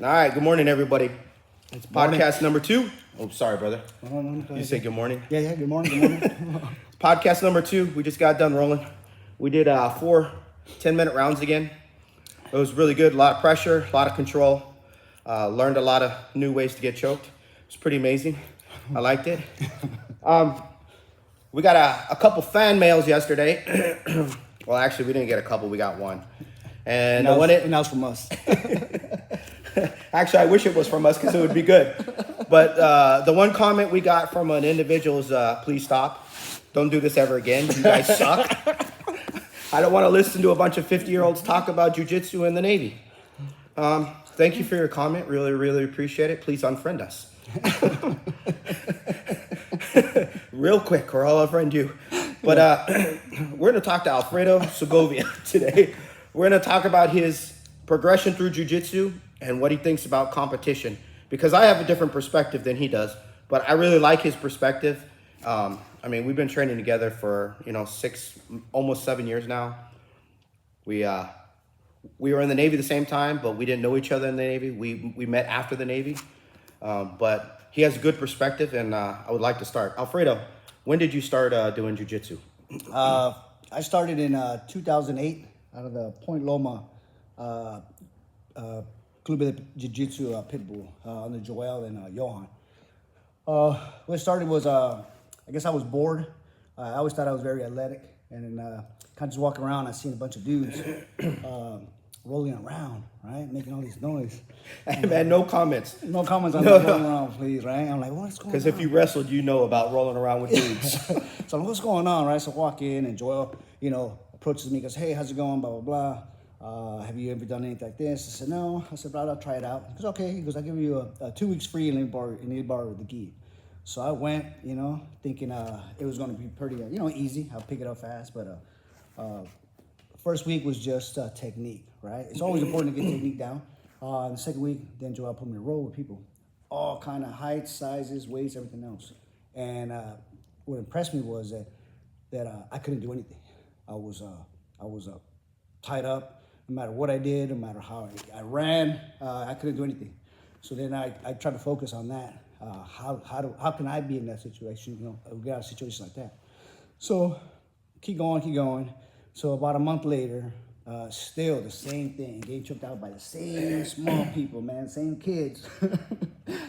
All right, good morning, everybody. It's Morning. podcast number 2. Oh, sorry, brother. No, You say good morning? Yeah, good morning, good morning. It's podcast number 2. We just got done rolling. We did 4 10-minute rounds again. It was really good. A lot of pressure, a lot of control. Learned a lot of new ways to get choked. It's pretty amazing. I liked it. We got a couple fan mails yesterday. Well, actually, we didn't get a couple. We got one. And that when was from us. Actually, I wish it was from us because it would be good. But the one comment we got from an individual is, please stop. Don't do this ever again. You guys suck. I don't want to listen to a bunch of 50-year-olds talk about jiu-jitsu in the Navy. Thank you for your comment. Really, really appreciate it. Please unfriend us. Real quick, or I'll unfriend you. But we're going to talk to Alfredo Segovia today. We're going to talk about his progression through jiu-jitsu and what he thinks about competition, because I have a different perspective than he does, but I really like his perspective. I mean, we've been training together for, almost 7 years now. We were in the Navy the same time, but we didn't know each other in the Navy. We met after the Navy, but he has a good perspective, and I would like to start. Alfredo, when did you start doing jiu-jitsu? I started in 2008 out of the Point Loma Club de Jiu-Jitsu Pitbull under Joel and Johan. What started was, I guess I was bored. I always thought I was very athletic, and then kind of just walking around, I seen a bunch of dudes rolling around, right, making all this noise. Hey, man, no comments. No comments on rolling around, please, right? I'm like, what's going on? Because if you wrestled, you know about rolling around with dudes. So I'm like, what's going on, right? So I walk in, and Joel, approaches me, goes, hey, how's it going, blah, blah, blah. Have you ever done anything like this? I said, no. I said, but I'll try it out. He goes, okay. He goes, I'll give you a 2 weeks free and you borrow the gi. So I went, thinking it was going to be pretty, easy. I'll pick it up fast. But first week was just technique, right? It's always important to get technique down. The second week, then Joel put me to roll with people. All kind of heights, sizes, weights, everything else. And what impressed me was that I couldn't do anything. I was tied up. No matter what I did, no matter how I ran, I couldn't do anything. So then I tried to focus on that. How can I be in that situation? Get out of a situation like that. So keep going. So about a month later, still the same thing. Getting choked out by the same small people, man. Same kids.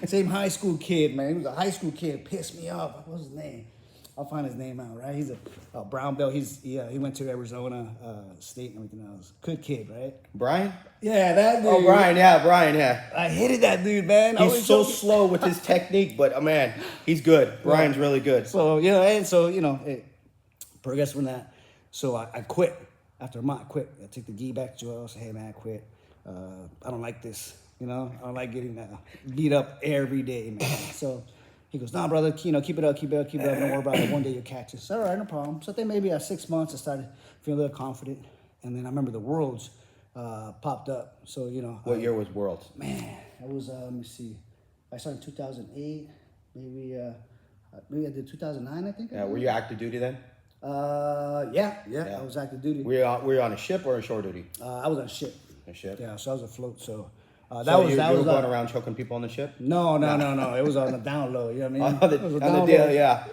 Same high school kid, man. He was a high school kid. Pissed me off. What was his name? I'll find his name out, right? He's a brown belt. He went to Arizona State and everything else. Good kid, right? Brian? Yeah, that dude. Oh, Brian, yeah. I hated that dude, man. He's so slow with his technique, but man, he's good. Brian's really good. So, it progressed from that. So I quit. After a month, I quit. I took the gi back to Joel. I said, hey, man, I quit. I don't like this. I don't like getting beat up every day, man. So he goes, nah, brother, keep it up. Don't worry about it. One day you'll catch it. So, all right, no problem. So I think maybe at 6 months, I started feeling a little confident. And then I remember the Worlds popped up. So, What year was Worlds? Man, it was, let me see. I started in 2008. Maybe I did 2009, I think. Yeah, were you active duty then? Yeah. I was active duty. Were you on a ship or a shore duty? I was on a ship. A ship? Yeah, so I was afloat. So you were going around choking people on the ship? No. It was on the down low. You know what I mean? On the deal, yeah.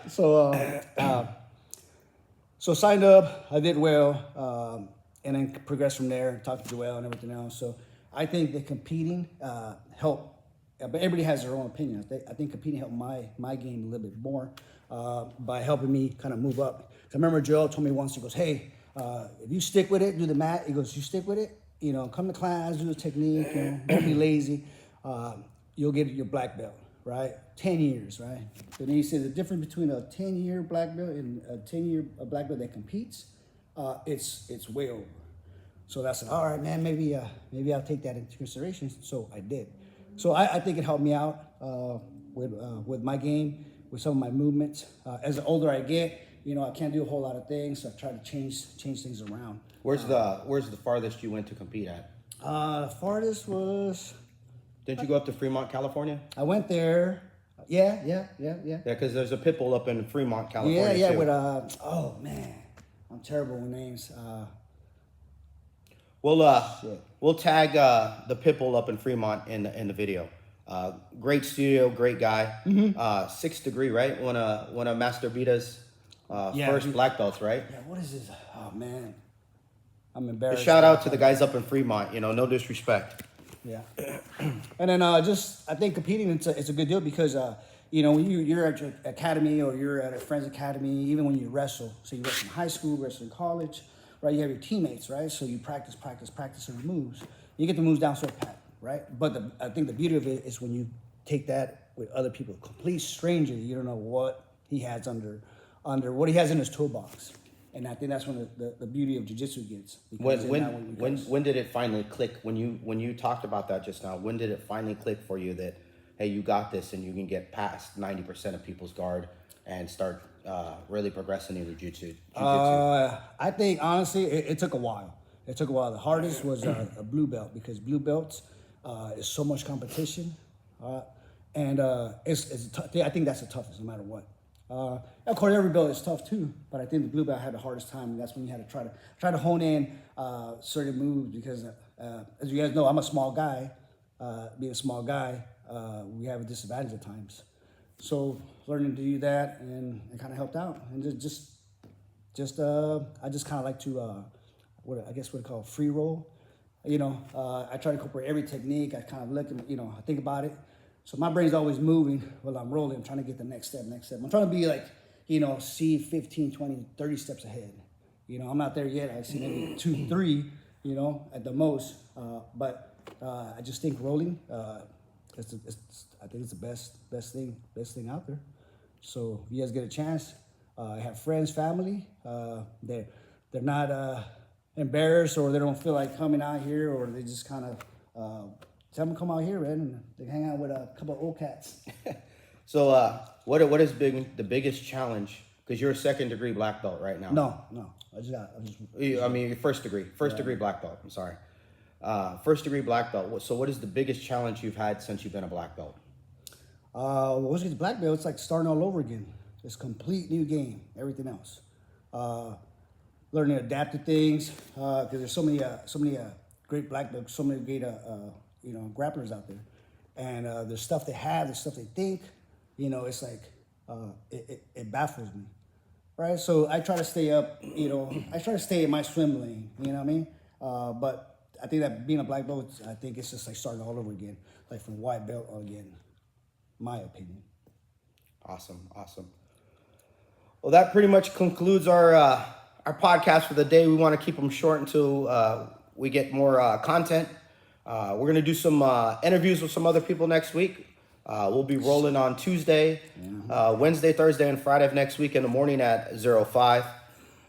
So signed up. I did well, and then progressed from there. Talked to Joel and everything else. So I think that competing helped. But everybody has their own opinion. I think competing helped my game a little bit more by helping me kind of move up. I remember Joel told me once. He goes, "Hey, if you stick with it, do the mat." He goes, "You stick with it. Come to class, do the technique. Don't be lazy. You'll get your black belt, right? 10 years, right?" But then he said the difference between a 10-year black belt and a 10-year black belt that competes, it's way over. So that's all right, man. Maybe I'll take that into consideration. So I did. So I think it helped me out with my game, with some of my movements. As the older I get, I can't do a whole lot of things. So I try to change things around. Where's the farthest you went to compete at? Farthest was. Didn't you go up to Fremont, California? I went there. Yeah. Yeah, because there's a pit bull up in Fremont, California. Yeah. Too. With oh man, I'm terrible with names. We'll tag the Pitbull up in Fremont in the video. Great studio, great guy. 6th degree, right? One of Master Vita's first black belts, right? Yeah, what is this? Oh man, I'm embarrassed. Shout out to the guys up in Fremont. No disrespect. Yeah, and then I think competing it's a good deal because when you're at your academy or you're at a friend's academy, even when you wrestle, so you wrestle in high school, wrestle in college, right? You have your teammates, right? So you practice on your moves. You get the moves down so pat, right? But I think the beauty of it is when you take that with other people, complete stranger, you don't know what he has under what he has in his toolbox. And I think that's when the beauty of jiu-jitsu gets. When did it finally click? When you talked about that just now, when did it finally click for you that, hey, you got this and you can get past 90% of people's guard and start really progressing in jiu-jitsu? I think honestly, it took a while. The hardest was a blue belt because blue belts is so much competition, and I think that's the toughest no matter what. Of course, every belt is tough too, but I think the blue belt had the hardest time, and that's when you had to try to hone in certain moves because, as you guys know, I'm a small guy. Being a small guy, we have a disadvantage at times. So learning to do that and it kind of helped out, and I just kind of like to what I call free roll. I try to incorporate every technique. I kind of look and I think about it. So my brain's always moving while I'm rolling. I'm trying to get the next step. I'm trying to be like, see 15, 20, 30 steps ahead. I'm not there yet. I see maybe 2, 3, at the most. But I just think rolling, I think it's the best thing out there. So if you guys get a chance, I have friends, family. They're not embarrassed or they don't feel like coming out here or they just kind of tell them to come out here, man, and they hang out with a couple of old cats. So, what has been the biggest challenge? Because you're a 2nd degree black belt right now. No, you're first degree black belt. I'm sorry, 1st degree black belt. So, what is the biggest challenge you've had since you've been a black belt? Once you get black belt, it's like starting all over again. It's a complete new game. Everything else, learning to adapt to things. Because there's so many great black belts, so many great grapplers out there, and the stuff they have, the stuff they think, it's like it baffles me, right? So I try to stay up, I try to stay in my swim lane, you know what I mean? But I think that being a black belt, I think it's just like starting all over again, like from white belt again, my opinion. Awesome. Well, that pretty much concludes our podcast for the day. We want to keep them short until we get more content. We're going to do some interviews with some other people next week. We'll be rolling on Tuesday, Wednesday, Thursday, and Friday of next week in the morning at 05.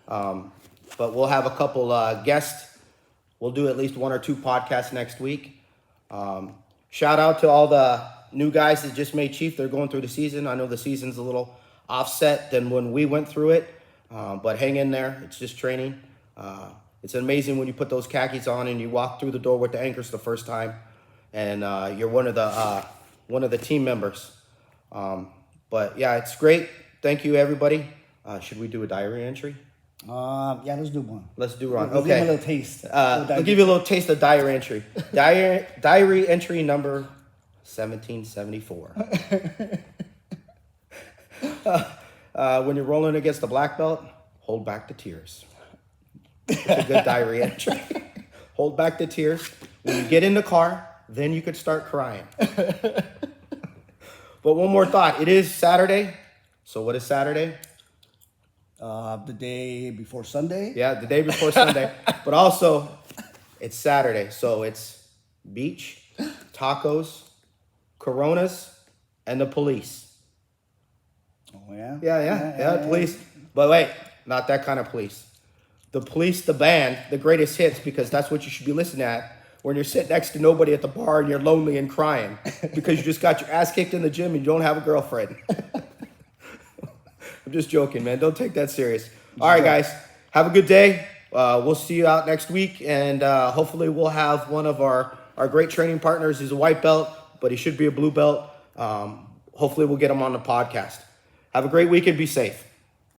But we'll have a couple guests. We'll do at least 1 or 2 podcasts next week. Shout out to all the new guys that just made Chief. They're going through the season. I know the season's a little offset than when we went through it, but hang in there. It's just training. It's amazing when you put those khakis on and you walk through the door with the anchors the first time, and you're one of the team members. But yeah, it's great. Thank you, everybody. Should we do a diary entry? Yeah, let's do one. Let's do one. Let's Okay. give them a little taste. I'll give you a little taste of diary entry. Diary entry number 1774. When you're rolling against the black belt, hold back the tears. It's a good diary entry. Hold back the tears. When you get in the car, then you could start crying. But one more thought. It is Saturday. So what is Saturday? The day before Sunday. Yeah, the day before Sunday. But also, it's Saturday. So it's beach, tacos, Coronas, and the police. Oh, yeah? Yeah, police. But wait, not that kind of police. The Police, the band, the greatest hits, because that's what you should be listening at when you're sitting next to nobody at the bar and you're lonely and crying because you just got your ass kicked in the gym and you don't have a girlfriend. I'm just joking, man. Don't take that serious. All right, guys. Have a good day. We'll see you out next week, and hopefully we'll have one of our great training partners. He's a white belt, but he should be a blue belt. Hopefully we'll get him on the podcast. Have a great week and be safe.